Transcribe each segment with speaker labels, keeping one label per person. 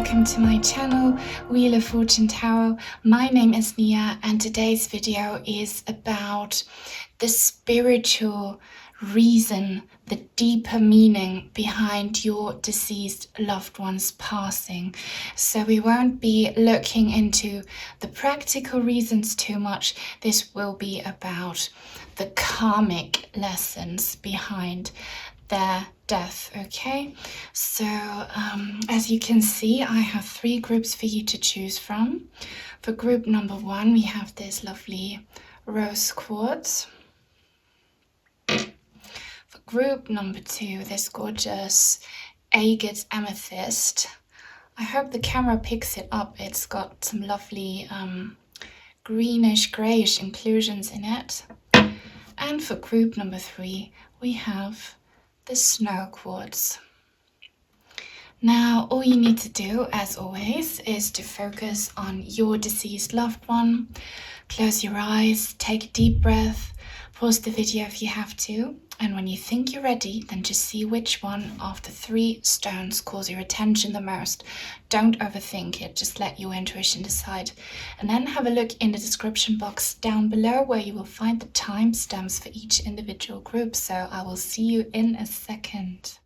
Speaker 1: welcome to my channel, Wheel of Fortune Tarot. My name is Nia and today's video is about the spiritual reason, the deeper meaning behind your deceased loved one's passing. So we won't be looking into the practical reasons too much. This will be about the karmic lessons behind their death. Okay, so as you can see, I have 3 groups for you to choose from. For group number 1, we have this lovely Rose Quartz. For group number 2, this gorgeous Agate Amethyst. I hope the camera picks it up. It's got some lovely greenish grayish inclusions in it. And for group number 3, we have the Snow Quartz. Now, all you need to do, as always, is to focus on your deceased loved one. Close your eyes, take a deep breath, pause the video if you have to, and when you think you're ready, then just see which one of the 3 stones calls your attention the most. Don't overthink it, just let your intuition decide. And then have a look in the description box down below where you will find the timestamps for each individual group. So I will see you in a second.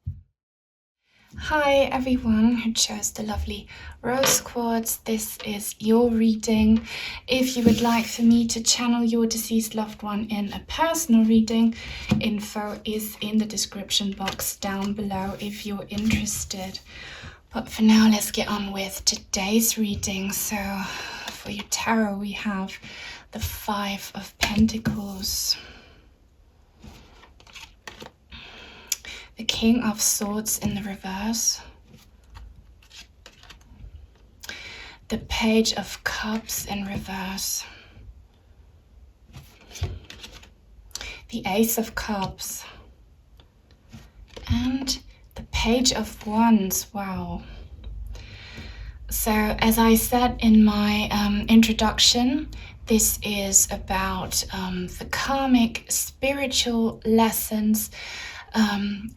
Speaker 1: Hi everyone who chose the lovely Rose Quartz. This is your reading. If you would like for me to channel your deceased loved one in a personal reading, info is in the description box down below if you're interested. But for now, let's get on with today's reading. So for your tarot, we have the 5 of Pentacles, the King of Swords in the reverse, the Page of Cups in reverse, the Ace of Cups, and the Page of Wands. Wow. So as I said in my introduction, this is about the karmic spiritual lessons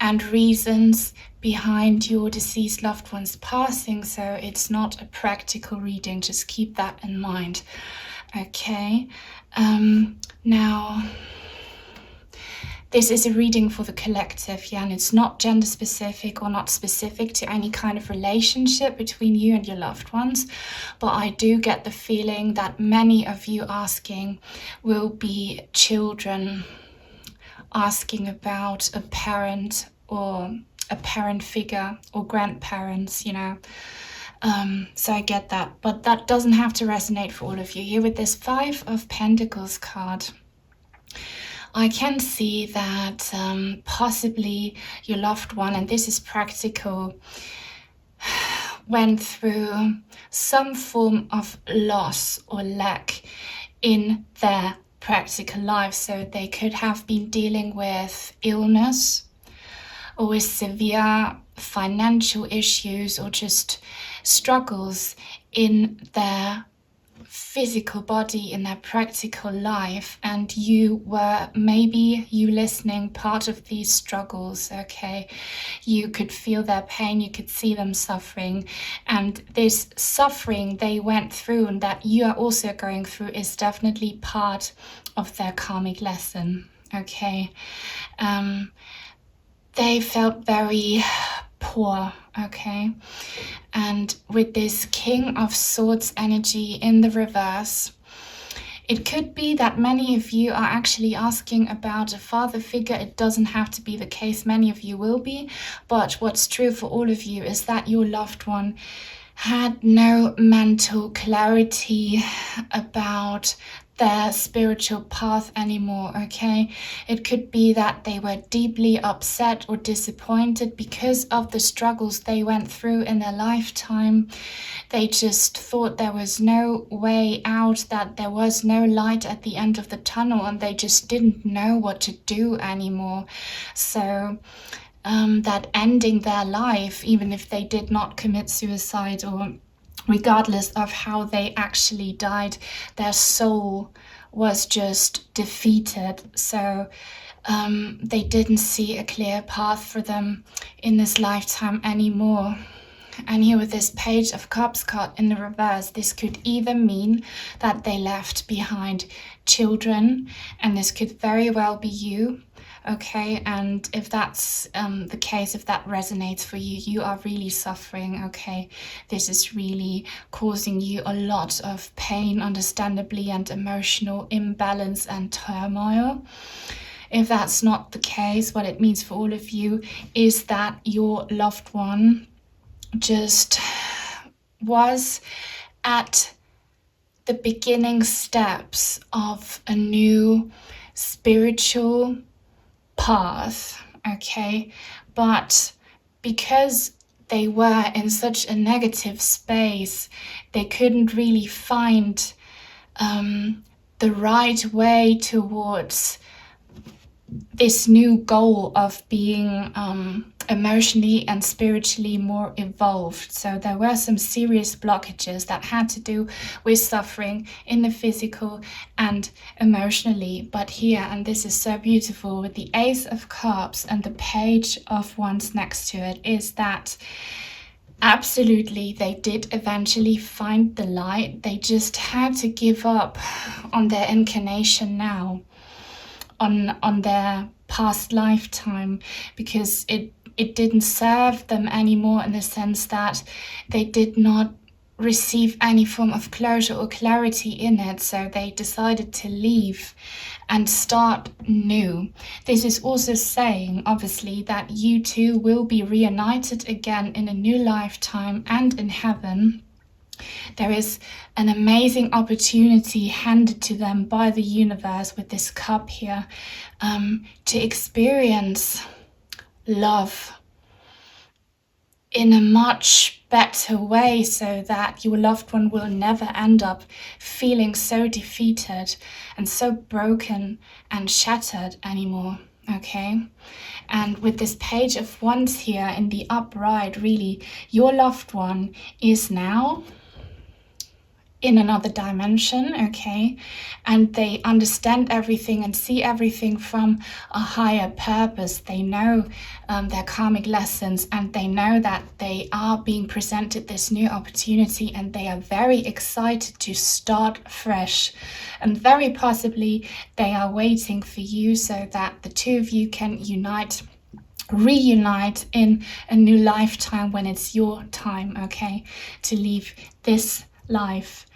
Speaker 1: and reasons behind your deceased loved one's passing. So it's not a practical reading, just keep that in mind. Okay, now this is a reading for the collective, yeah, and it's not gender specific or not specific to any kind of relationship between you and your loved ones, but I do get the feeling that many of you asking will be children asking about a parent or a parent figure or grandparents, you know. So I get that, but that doesn't have to resonate for all of you. Here with this 5 of Pentacles card, I can see that possibly your loved one, and this is practical, went through some form of loss or lack in their practical life. So they could have been dealing with illness or with severe financial issues or just struggles in their physical body, in their practical life, and you were, maybe you listening, part of these struggles. Okay, you could feel their pain, you could see them suffering, and this suffering they went through and that you are also going through is definitely part of their karmic lesson. Okay, they felt very poor. Okay, and with this King of Swords energy in the reverse, it could be that many of you are actually asking about a father figure. It doesn't have to be the case, many of you will be, but what's true for all of you is that your loved one had no mental clarity about their spiritual path anymore. Okay, it could be that they were deeply upset or disappointed because of the struggles they went through in their lifetime. They just thought there was no way out, that there was no light at the end of the tunnel, and they just didn't know what to do anymore. So that ending their life, even if they did not commit suicide, or regardless of how they actually died, their soul was just defeated. So they didn't see a clear path for them in this lifetime anymore. And here with this Page of Cups card in the reverse, this could either mean that they left behind children, and this could very well be you. Okay, and if that's the case, if that resonates for you, you are really suffering. Okay, this is really causing you a lot of pain, understandably, and emotional imbalance and turmoil. If that's not the case, what it means for all of you is that your loved one just was at the beginning steps of a new spiritual path, okay? But because they were in such a negative space, they couldn't really find the right way towards this new goal of being emotionally and spiritually more evolved. So there were some serious blockages that had to do with suffering in the physical and emotionally. But here, and this is so beautiful, with the Ace of Cups and the Page of Wands next to it, is that absolutely they did eventually find the light. They just had to give up on their incarnation now, on their past lifetime, because it didn't serve them anymore, in the sense that they did not receive any form of closure or clarity in it. So they decided to leave and start new. This is also saying, obviously, that you two will be reunited again in a new lifetime and in heaven. There is an amazing opportunity handed to them by the universe with this cup here, to experience love in a much better way, so that your loved one will never end up feeling so defeated and so broken and shattered anymore. Okay, and with this Page of Wands here in the upright, really, your loved one is now in another dimension, okay, and they understand everything and see everything from a higher purpose. They know their karmic lessons, and they know that they are being presented this new opportunity, and they are very excited to start fresh, and very possibly they are waiting for you so that the two of you can reunite in a new lifetime when it's your time, okay, to leave this life.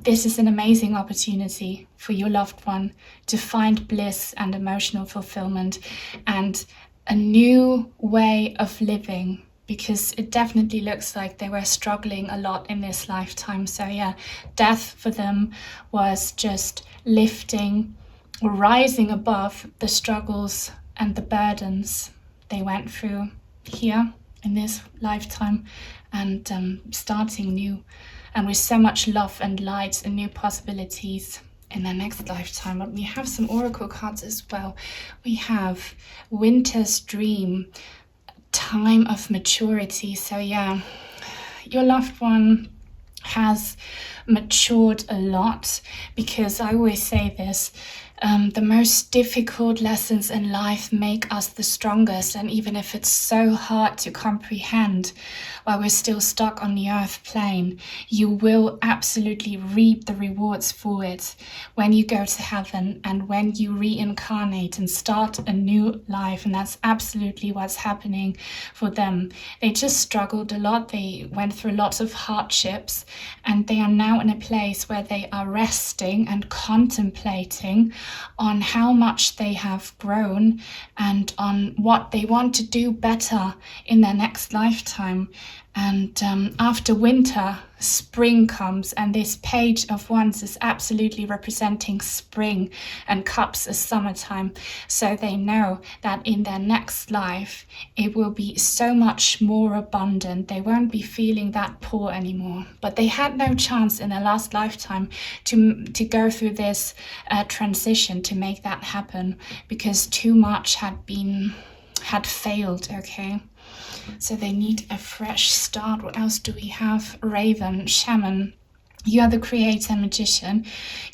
Speaker 1: This is an amazing opportunity for your loved one to find bliss and emotional fulfillment and a new way of living, because it definitely looks like they were struggling a lot in this lifetime. So yeah, death for them was just lifting or rising above the struggles and the burdens they went through here in this lifetime, and starting new, and with so much love and light and new possibilities in their next lifetime. But we have some oracle cards as well. We have Winter's Dream, time of maturity. So yeah, your loved one has matured a lot, because I always say this, the most difficult lessons in life make us the strongest, and even if it's so hard to comprehend while we're still stuck on the earth plane, you will absolutely reap the rewards for it when you go to heaven and when you reincarnate and start a new life. And that's absolutely what's happening for them. They just struggled a lot, they went through lots of hardships, and they are now in a place where they are resting and contemplating on how much they have grown and on what they want to do better in their next lifetime. And after winter, spring comes, and this Page of Wands is absolutely representing spring, and cups is summertime. So they know that in their next life it will be so much more abundant. They won't be feeling that poor anymore. But they had no chance in their last lifetime to go through this transition, to make that happen, because too much had failed, okay? So they need a fresh start. What else do we have? Raven, Shaman, You are the creator, magician.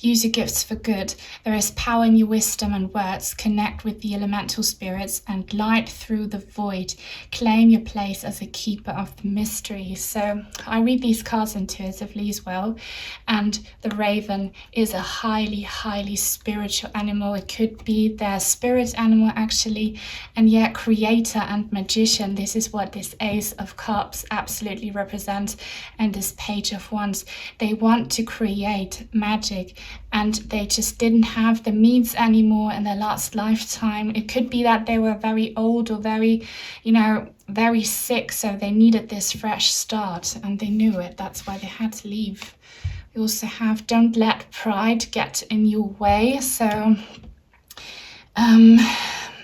Speaker 1: Use your gifts for good. There is power in your wisdom and words. Connect with the elemental spirits and light through the void. Claim your place as a keeper of the mysteries. So I read these cards intuitively as well. And the raven is a highly, highly spiritual animal. It could be their spirit animal actually. And yet creator and magician, this is what this Ace of Cups absolutely represents. And this Page of Wands. They want to create magic and they just didn't have the means anymore in their last lifetime. It could be that they were very old or very, very sick, so they needed this fresh start and they knew it. That's why they had to leave. We also have don't let pride get in your way. So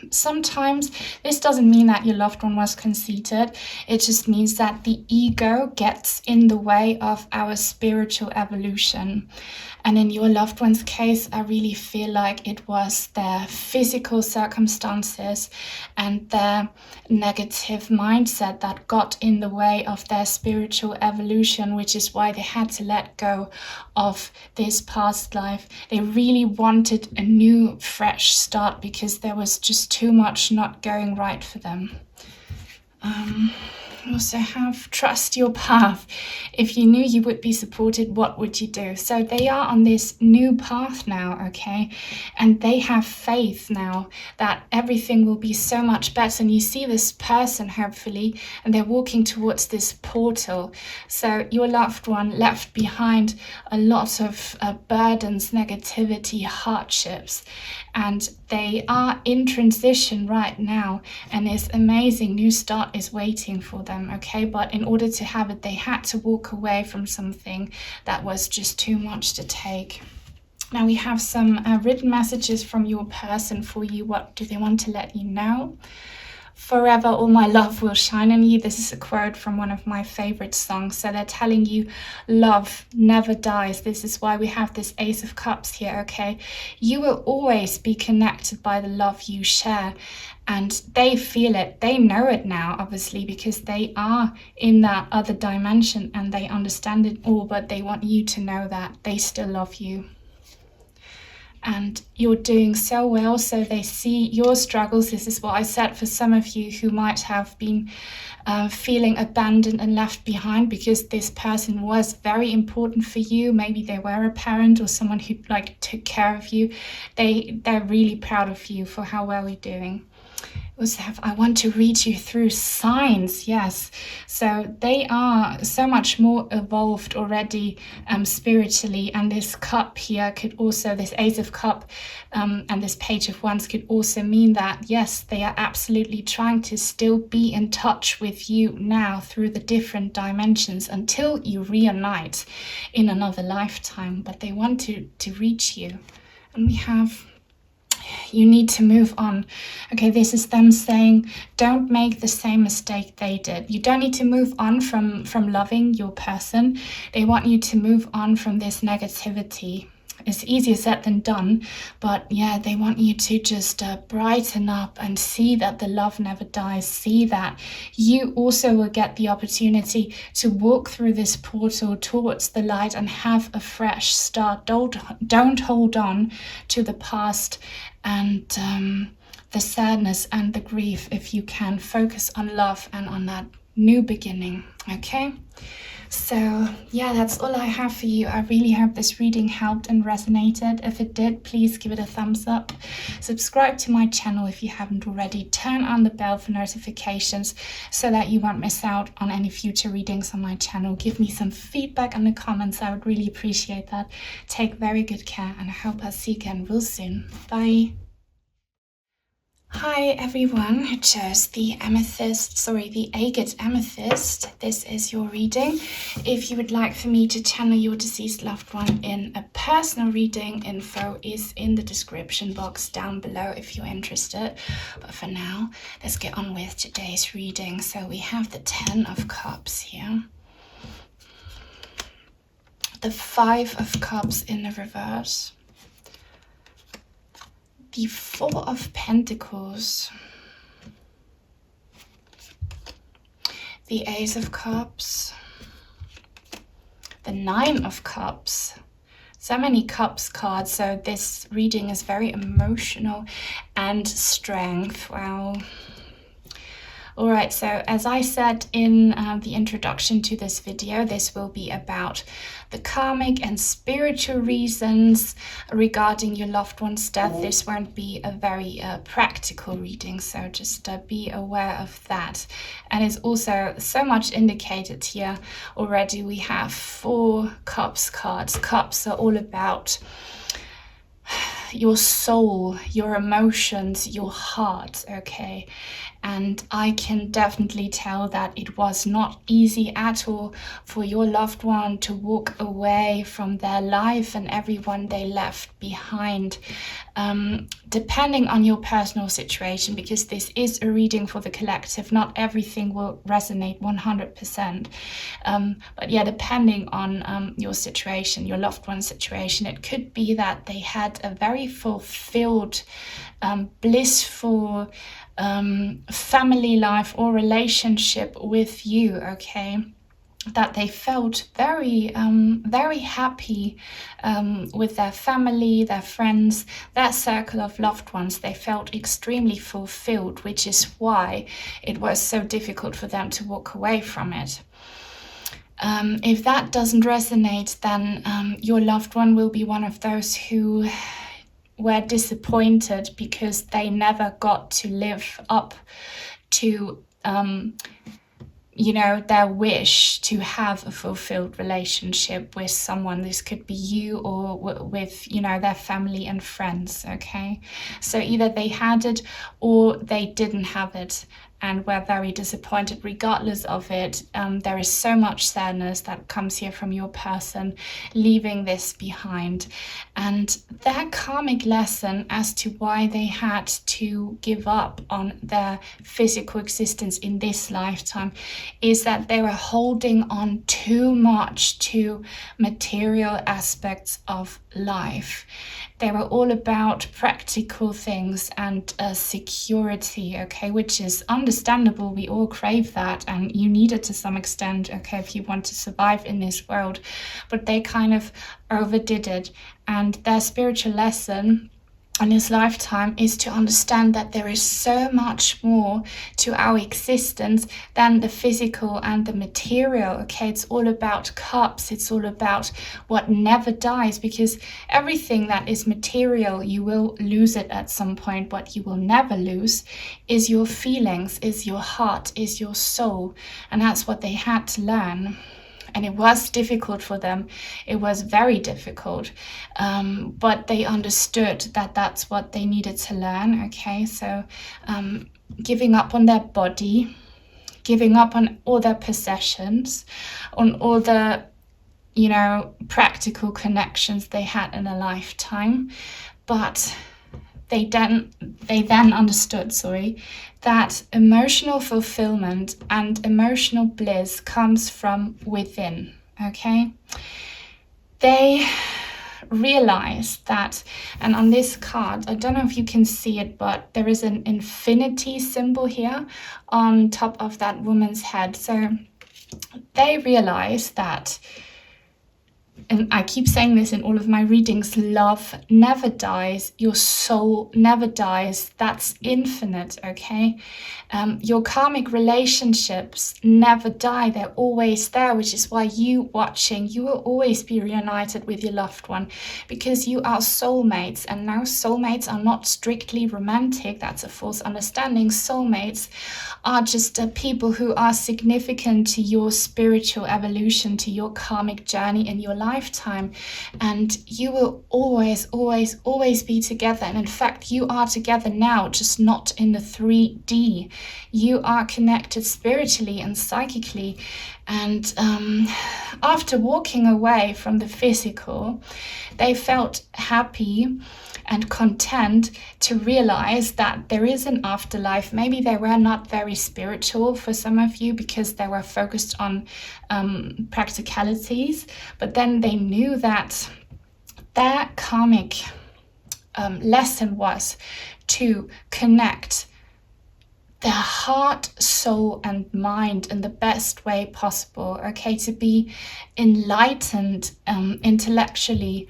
Speaker 1: sometimes this doesn't mean that your loved one was conceited. It just means that the ego gets in the way of our spiritual evolution. And in your loved one's case, I really feel like it was their physical circumstances and their negative mindset that got in the way of their spiritual evolution, which is why they had to let go of this past life. They really wanted a new, fresh start because there was just too much not going right for them. Also have trust your path. If you knew you would be supported, what would you do? So they are on this new path now, okay? And they have faith now that everything will be so much better. And you see this person, hopefully, and they're walking towards this portal. So your loved one left behind a lot of burdens, negativity, hardships. And they are in transition right now. And this amazing new start is waiting for them, okay? But in order to have it, they had to walk away from something that was just too much to take. Now we have some written messages from your person for you. What do they want to let you know? Forever all my love will shine on you. This is a quote from one of my favorite songs. So they're telling you love never dies. This is why we have this Ace of Cups here, okay? You will always be connected by the love you share. And they feel it. They know it now, obviously, because they are in that other dimension and they understand it all. But they want you to know that they still love you. And you're doing so well, so they see your struggles. This is what I said for some of you who might have been feeling abandoned and left behind because this person was very important for you. Maybe they were a parent or someone who took care of you. They're really proud of you for how well you're doing. Also have, I want to read you through signs. Yes, so they are so much more evolved already spiritually, and this cup here could also, this Ace of Cup and this Page of Wands could also mean that yes, they are absolutely trying to still be in touch with you now through the different dimensions until you reunite in another lifetime, but they want to reach you. And we have, you need to move on. Okay, this is them saying, don't make the same mistake they did. You don't need to move on from loving your person. They want you to move on from this negativity. It's easier said than done, but yeah, they want you to just brighten up and see that the love never dies. See that you also will get the opportunity to walk through this portal towards the light and have a fresh start. Don't hold on to the past and the sadness and the grief. If you can, focus on love and on that new beginning, okay? So yeah, that's all I have for you. I really hope this reading helped and resonated. If it did, please give it a thumbs up. Subscribe to my channel if you haven't already. Turn on the bell for notifications so that you won't miss out on any future readings on my channel. Give me some feedback in the comments. I would really appreciate that. Take very good care, and I hope I'll see you again real soon. Bye. Hi everyone who chose the Agate Amethyst. This is your reading. If you would like for me to channel your deceased loved one in a personal reading, info is in the description box down below if you're interested. But for now, let's get on with today's reading. So we have the 10 of Cups here. The 5 of Cups in the reverse. The 4 of Pentacles, the Ace of Cups, the Nine of Cups. So many Cups cards. So this reading is very emotional and strength. Wow. All right, so as I said in the introduction to this video, this will be about the karmic and spiritual reasons regarding your loved one's death. This won't be a very practical reading, so just be aware of that. And it's also so much indicated here already. We have 4 Cups cards. Cups are all about your soul, your emotions, your heart, okay? And I can definitely tell that it was not easy at all for your loved one to walk away from their life and everyone they left behind. Depending on your personal situation, because this is a reading for the collective, not everything will resonate 100%. But yeah, depending on your situation, your loved one's situation, it could be that they had a very fulfilled, blissful family life or relationship with you, okay? That they felt very, very happy with their family, their friends, their circle of loved ones. They felt extremely fulfilled, which is why it was so difficult for them to walk away from it. If that doesn't resonate, then your loved one will be one of those who were disappointed because they never got to live up to their wish to have a fulfilled relationship with someone. This could be you or with their family and friends, okay? So either they had it or they didn't have it and were very disappointed. Regardless of it, there is so much sadness that comes here from your person leaving this behind. And their karmic lesson as to why they had to give up on their physical existence in this lifetime is that they were holding on too much to material aspects of life. They were all about practical things and security, okay, which is understandable. We all crave that, and you need it to some extent, okay, if you want to survive in this world. But they kind of overdid it, and their spiritual lesson in this lifetime is to understand that there is so much more to our existence than the physical and the material, okay? It's all about cups. It's all about what never dies, because everything that is material, you will lose it at some point. What you will never lose is your feelings, is your heart, is your soul. And that's what they had to learn. And it was difficult for them. It was very difficult. But they understood that that's what they needed to learn, okay? So giving up on their body, giving up on all their possessions, on all the, practical connections they had in a lifetime. But they then understood, that emotional fulfillment and emotional bliss comes from within, okay? They realized that, and on this card, I don't know if you can see it, but there is an infinity symbol here on top of that woman's head. So they realized that, and I keep saying this in all of my readings, love never dies, your soul never dies, that's infinite, okay? Your karmic relationships never die, they're always there, which is why you watching, you will always be reunited with your loved one, because you are soulmates. And now soulmates are not strictly romantic, that's a false understanding. Soulmates are just people who are significant to your spiritual evolution, to your karmic journey in your lifetime. And you will always, always, always be together. And in fact, you are together now, just not in the 3D. You are connected spiritually and psychically. And after walking away from the physical, they felt happy and content to realize that there is an afterlife. Maybe they were not very spiritual for some of you because they were focused on practicalities, but then they knew that their karmic lesson was to connect their heart, soul, and mind in the best way possible, okay, to be enlightened intellectually,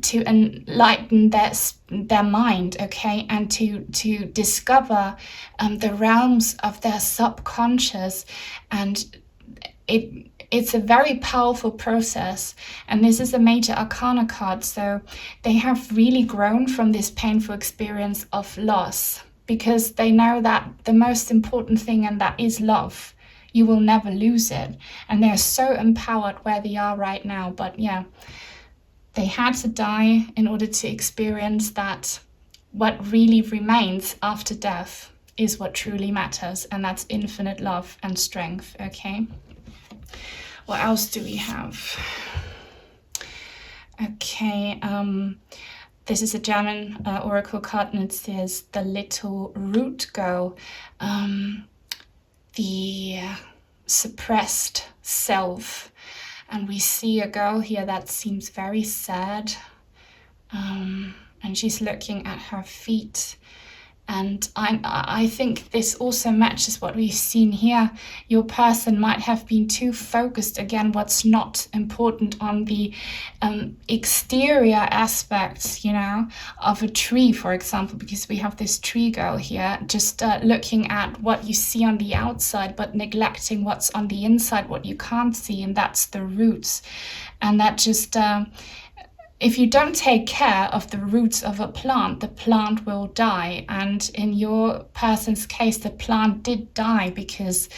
Speaker 1: to enlighten their mind, okay, and to discover the realms of their subconscious. And it's a very powerful process, and this is a major arcana card, so they have really grown from this painful experience of loss, because they know that the most important thing, and that is love. You will never lose it, and they're so empowered where they are right now. But yeah, they had to die in order to experience that what really remains after death is what truly matters, and that's infinite love and strength, okay? What else do we have? Okay, this is a German oracle card, and it says the little root girl, the suppressed self. And we see a girl here that seems very sad, and she's looking at her feet. And I think this also matches what we've seen here. Your person might have been too focused, again, what's not important on the exterior aspects, you know, of a tree, for example, because we have this tree girl here, just looking at what you see on the outside, but neglecting what's on the inside, what you can't see, and that's the roots. And that just... if you don't take care of the roots of a plant, the plant will die. And in your person's case, the plant did die because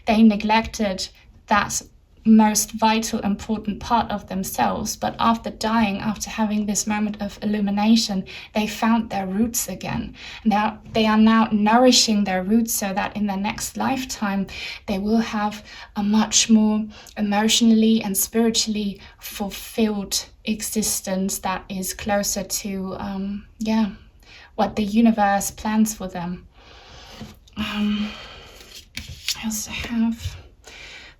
Speaker 1: they neglected that most vital, important part of themselves. But after dying, after having this moment of illumination, they found their roots again. Now they are now nourishing their roots so that in their next lifetime, they will have a much more emotionally and spiritually fulfilled existence that is closer to, what the universe plans for them. I also have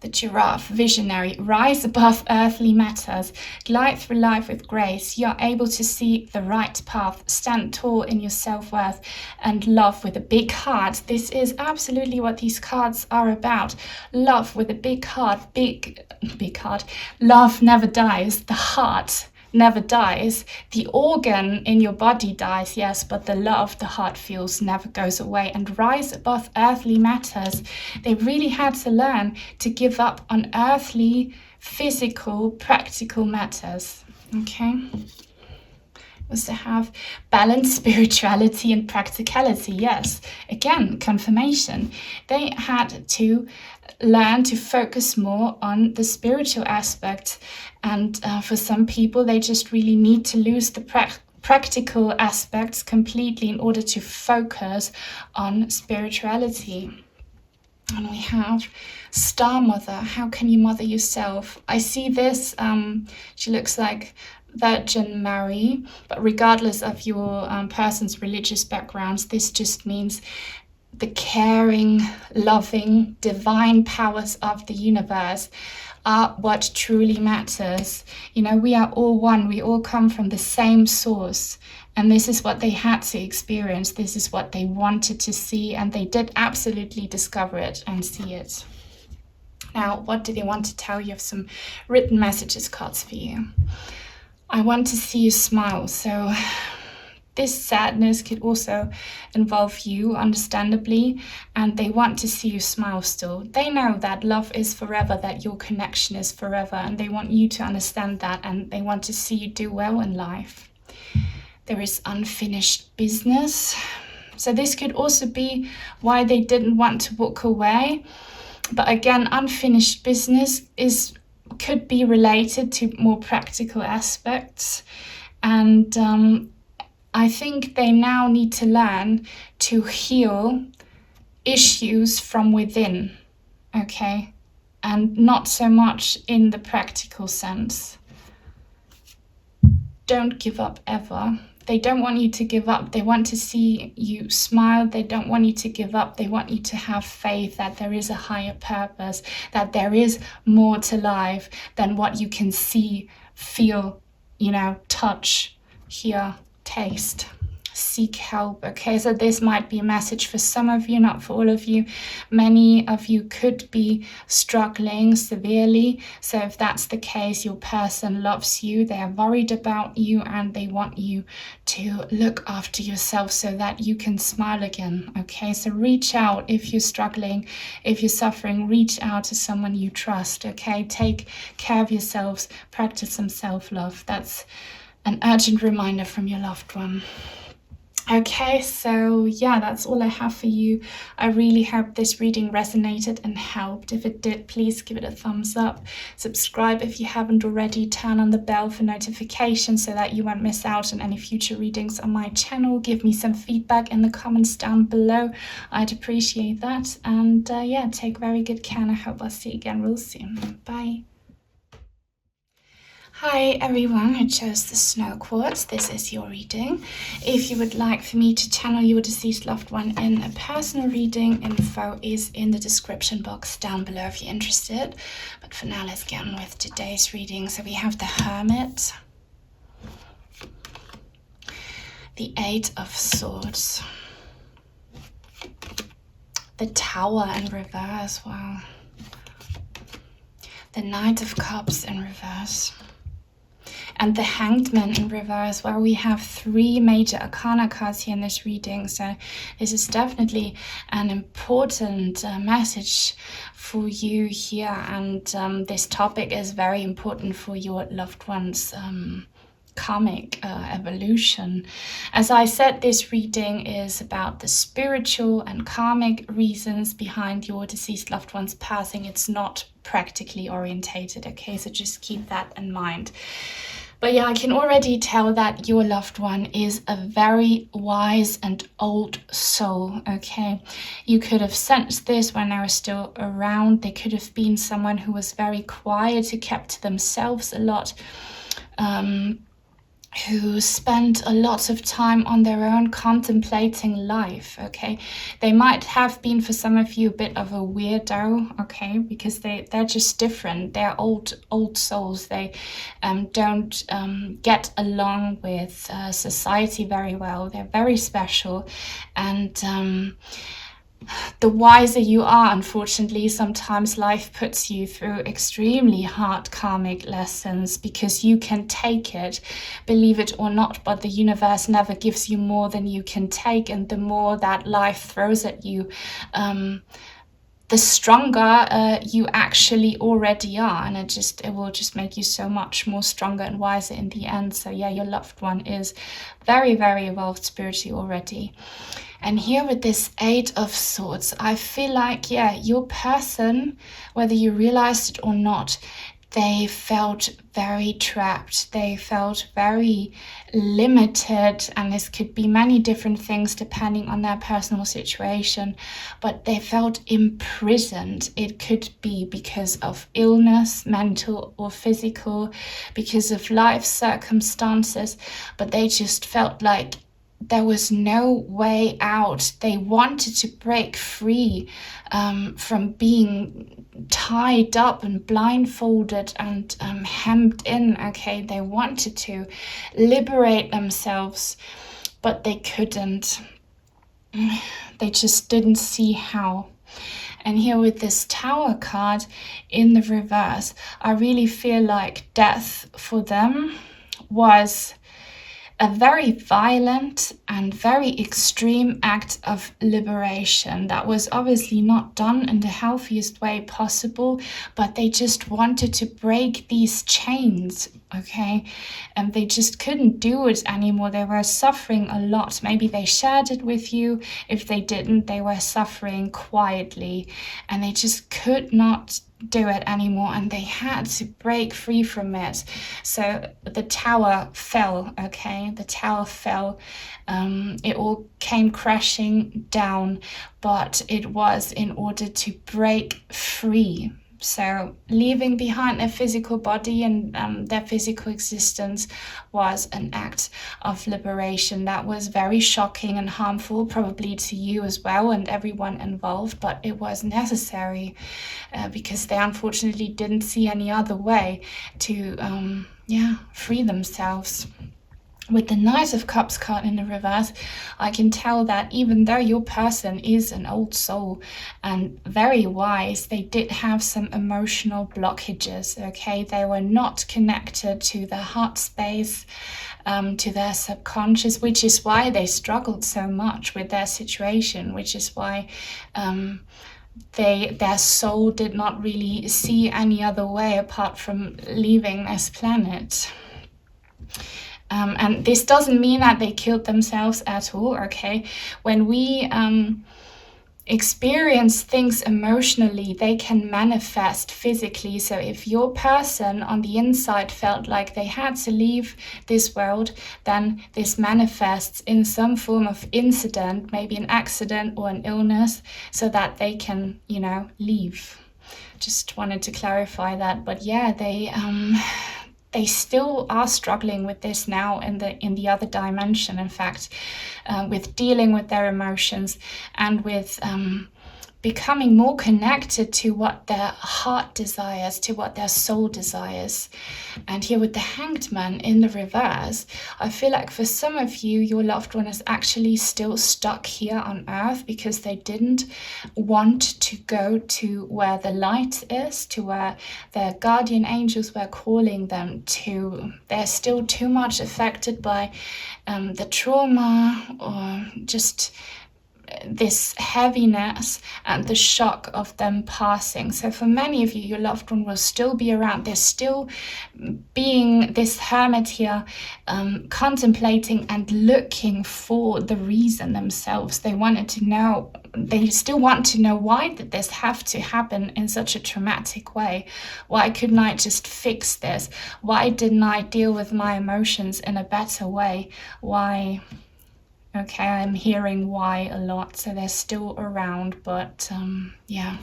Speaker 1: the giraffe, visionary, rise above earthly matters, glide through life with grace. You're able to see the right path, stand tall in your self-worth, and love with a big heart. This is absolutely what these cards are about. Love with a big heart, big heart. Love never dies. The heart never dies. The organ in your body dies, yes, but the love the heart feels never goes away. And rise above earthly matters. They really had to learn to give up on earthly, physical, practical matters. Okay? Was to have balanced spirituality and practicality. Yes, again, confirmation. They had to learn to focus more on the spiritual aspect, and for some people they just really need to lose the practical aspects completely in order to focus on spirituality. And we have Star Mother. How can you mother yourself? I see this, she looks like Virgin Mary, but regardless of your person's religious backgrounds, this just means the caring, loving, divine powers of the universe are what truly matters. You know, we are all one. We all come from the same source. And this is what they had to experience. This is what they wanted to see. And they did absolutely discover it and see it. Now, what do they want to tell you? I have some written messages cards for you. I want to see you smile. So this sadness could also involve you, understandably, and they want to see you smile still. They know that love is forever, that your connection is forever, and they want you to understand that, and they want to see you do well in life. There is unfinished business. So this could also be why they didn't want to walk away. But again, unfinished business could be related to more practical aspects. And I think they now need to learn to heal issues from within, okay? And not so much in the practical sense. Don't give up ever. They don't want you to give up. They want to see you smile. They don't want you to give up. They want you to have faith that there is a higher purpose, that there is more to life than what you can see, feel, touch, hear, taste. seek help. Okay, so this might be a message for some of you, not for all of you. Many of you could be struggling severely. So if that's the case, your person loves you, they are worried about you, and they want you to look after yourself so that you can smile again. Okay, so reach out if you're struggling, if you're suffering, reach out to someone you trust. Okay, take care of yourselves, practice some self-love. That's an urgent reminder from your loved one. Okay, so yeah, that's all I have for you. I really hope this reading resonated and helped. If it did, please give it a thumbs up. Subscribe if you haven't already. Turn on the bell for notifications so that you won't miss out on any future readings on my channel. Give me some feedback in the comments down below. I'd appreciate that. And yeah, take very good care, and I hope I'll see you again real soon. Bye. Hi everyone who chose the Snow Quartz, this is your reading. If you would like for me to channel your deceased loved one in a personal reading, info is in the description box down below if you're interested. But for now, let's get on with today's reading. So we have the Hermit, the Eight of Swords, the Tower in reverse, wow, the Knight of Cups in reverse, and the Hanged Man in reverse. Well, we have 3 major arcana cards here in this reading, so this is definitely an important message for you here, and this topic is very important for your loved one's karmic evolution. As I said, this reading is about the spiritual and karmic reasons behind your deceased loved one's passing. It's not practically orientated, okay? So just keep that in mind. But yeah, I can already tell that your loved one is a very wise and old soul, okay? You could have sensed this when they were still around. They could have been someone who was very quiet, who kept to themselves a lot, who spent a lot of time on their own contemplating life, okay? They might have been, for some of you, a bit of a weirdo, okay? Because they're just different. They're old souls. They don't get along with society very well. They're very special. And the wiser you are, unfortunately, sometimes life puts you through extremely hard karmic lessons because you can take it, believe it or not, but the universe never gives you more than you can take, and the more that life throws at you, the stronger you actually already are, and it will just make you so much more stronger and wiser in the end. So yeah, your loved one is very, very evolved spiritually already. And here with this Eight of Swords, I feel like, yeah, your person, whether you realized it or not, they felt very trapped. They felt very limited, and this could be many different things depending on their personal situation, but they felt imprisoned. It could be because of illness, mental or physical, because of life circumstances, but they just felt like there was no way out. They wanted to break free from being tied up and blindfolded and hemmed in, okay? They wanted to liberate themselves, but they couldn't. They just didn't see how. And here with this Tower card in the reverse, I really feel like death for them was a very violent and very extreme act of liberation that was obviously not done in the healthiest way possible, but they just wanted to break these chains, okay? And they just couldn't do it anymore. They were suffering a lot. Maybe they shared it with you. If they didn't, they were suffering quietly, and they just could not do it anymore, and they had to break free from it. So the tower fell, okay? The tower fell. It all came crashing down, but it was in order to break free. So leaving behind their physical body and their physical existence was an act of liberation that was very shocking and harmful, probably to you as well and everyone involved, but it was necessary because they unfortunately didn't see any other way to free themselves. with the Knight of Cups card in the reverse, I can tell that even though your person is an old soul and very wise, they did have some emotional blockages, okay? They were not connected to their heart space, to their subconscious, which is why they struggled so much with their situation, which is why their soul did not really see any other way apart from leaving this planet. And this doesn't mean that they killed themselves at all, okay? When we experience things emotionally, they can manifest physically. So if your person on the inside felt like they had to leave this world, then this manifests in some form of incident, maybe an accident or an illness, so that they can, leave. Just wanted to clarify that. But yeah, they still are struggling with this now in the other dimension, in fact, with dealing with their emotions and with becoming more connected to what their heart desires, to what their soul desires. And here with the Hanged Man in the reverse, I feel like for some of you, your loved one is actually still stuck here on Earth because they didn't want to go to where the light is, to where their guardian angels were calling them to. They're still too much affected by the trauma or just this heaviness and the shock of them passing. So for many of you, your loved one will still be around. They're still being this hermit here, contemplating and looking for the reason themselves. They still want to know, why did this have to happen in such a traumatic way? Why couldn't I just fix this? Why didn't I deal with my emotions in a better way? Why? Okay, I'm hearing why a lot, so they're still around, but yeah.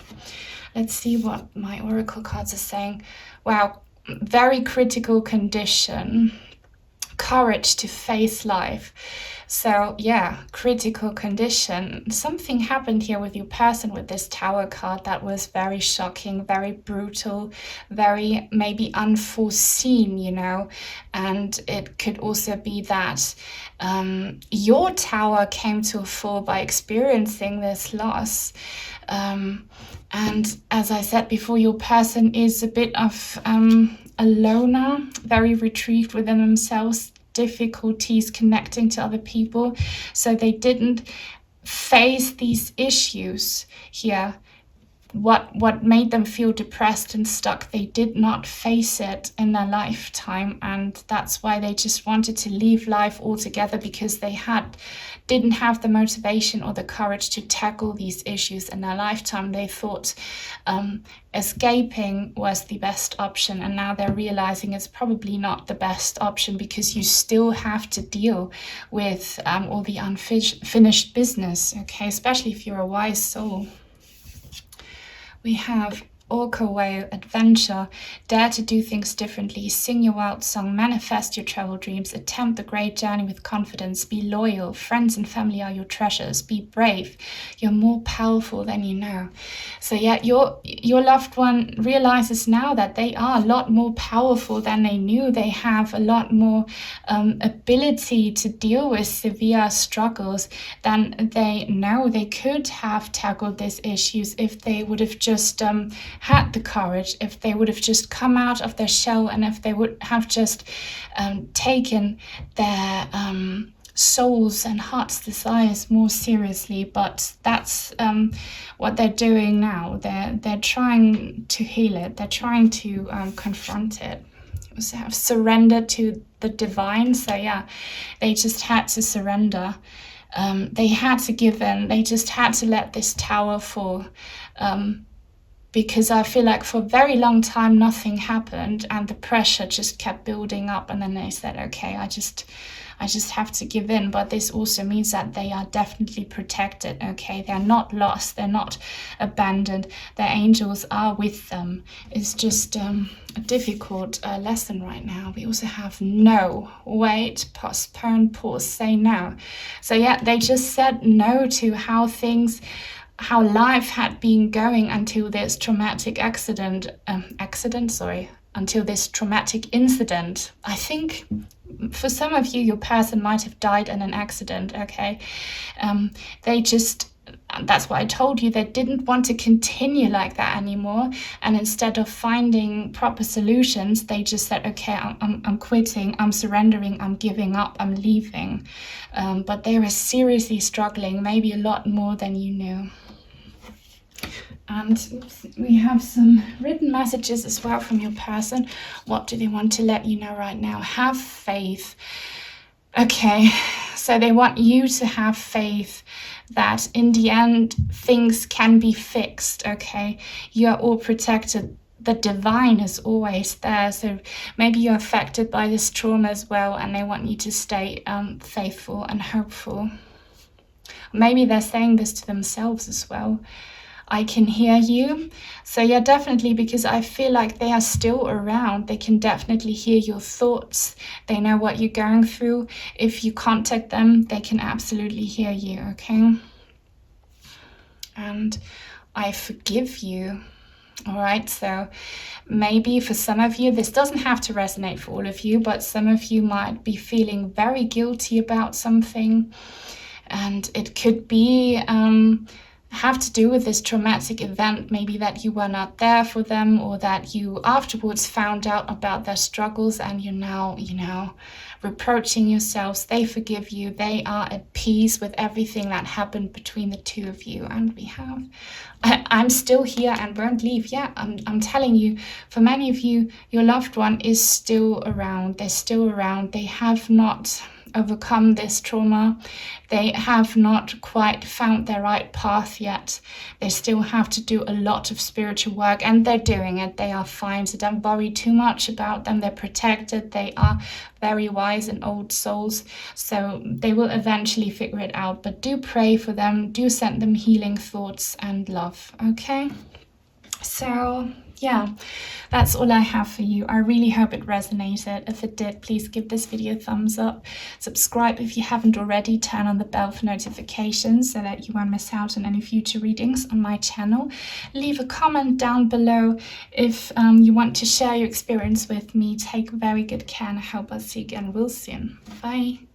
Speaker 1: Let's see what my oracle cards are saying. Wow, very critical condition. Courage to face life. So yeah, critical condition. Something happened here with your person with this Tower card that was very shocking, very brutal, very maybe unforeseen, and it could also be that your Tower came to a fall by experiencing this loss. And as I said before, your person is a bit of a loner, very retrieved within themselves, difficulties connecting to other people. So they didn't face these issues here. What made them feel depressed and stuck, they did not face it in their lifetime, and that's why they just wanted to leave life altogether, because they didn't have the motivation or the courage to tackle these issues in their lifetime. They thought escaping was the best option, and now they're realizing it's probably not the best option, because you still have to deal with all the unfinished business, okay, especially if you're a wise soul. We have Orca Whale, adventure, dare to do things differently, sing your wild song, manifest your travel dreams, attempt the great journey with confidence, be loyal, friends and family are your treasures, be brave, you're more powerful than you know. So yeah, your loved one realizes now that they are a lot more powerful than they knew. They have a lot more ability to deal with severe struggles than they know. They could have tackled these issues if they would have just had the courage, if they would have just come out of their shell, and if they would have just taken their souls and heart's desires more seriously. But that's what they're doing now. They're trying to heal it. They're trying to confront it. So have surrendered to the divine. So yeah, they just had to surrender. They had to give in. They just had to let this Tower fall. Because I feel like for a very long time nothing happened, and the pressure just kept building up, and then they said, okay, I just have to give in. But this also means that they are definitely protected, okay? They're not lost, they're not abandoned, their angels are with them. It's just a difficult lesson right now. We also have no, wait, postpone, pause, say no. So yeah, they just said no to how life had been going until this traumatic until this traumatic incident. I think for some of you, your person might have died in an accident, okay? They just, that's what I told you, they didn't want to continue like that anymore. And instead of finding proper solutions, they just said, okay, I'm quitting, I'm surrendering, I'm giving up, I'm leaving. But they were seriously struggling, maybe a lot more than you knew. And we have some written messages as well from your person. What do they want to let you know right now? Have faith. Okay, so they want you to have faith that in the end things can be fixed, okay? You are all protected. The divine is always there. So maybe you're affected by this trauma as well, and they want you to stay faithful and hopeful. Maybe they're saying this to themselves as well. I can hear you. So yeah, definitely, because I feel like they are still around. They can definitely hear your thoughts. They know what you're going through. If you contact them, they can absolutely hear you, okay? And I forgive you. All right, so maybe for some of you, this doesn't have to resonate for all of you, but some of you might be feeling very guilty about something. And it could be have to do with this traumatic event, maybe that you were not there for them, or that you afterwards found out about their struggles and you're now, reproaching yourselves. They forgive you. They are at peace with everything that happened between the two of you. And we have, I'm still here and won't leave. Yeah, I'm telling you, for many of you, your loved one is still around. They're still around. They have not overcome this trauma. They have not quite found their right path yet. They still have to do a lot of spiritual work, and they're doing it. They are fine, so don't worry too much about them. They're protected. They are very wise and old souls, so they will eventually figure it out. But do pray for them. Do send them healing thoughts and love, okay? So yeah, that's all I have for you. I really hope it resonated. If it did, please give this video a thumbs up. Subscribe if you haven't already. Turn on the bell for notifications so that you won't miss out on any future readings on my channel. Leave a comment down below if you want to share your experience with me. Take very good care, and I hope I'll see you again real soon. Bye.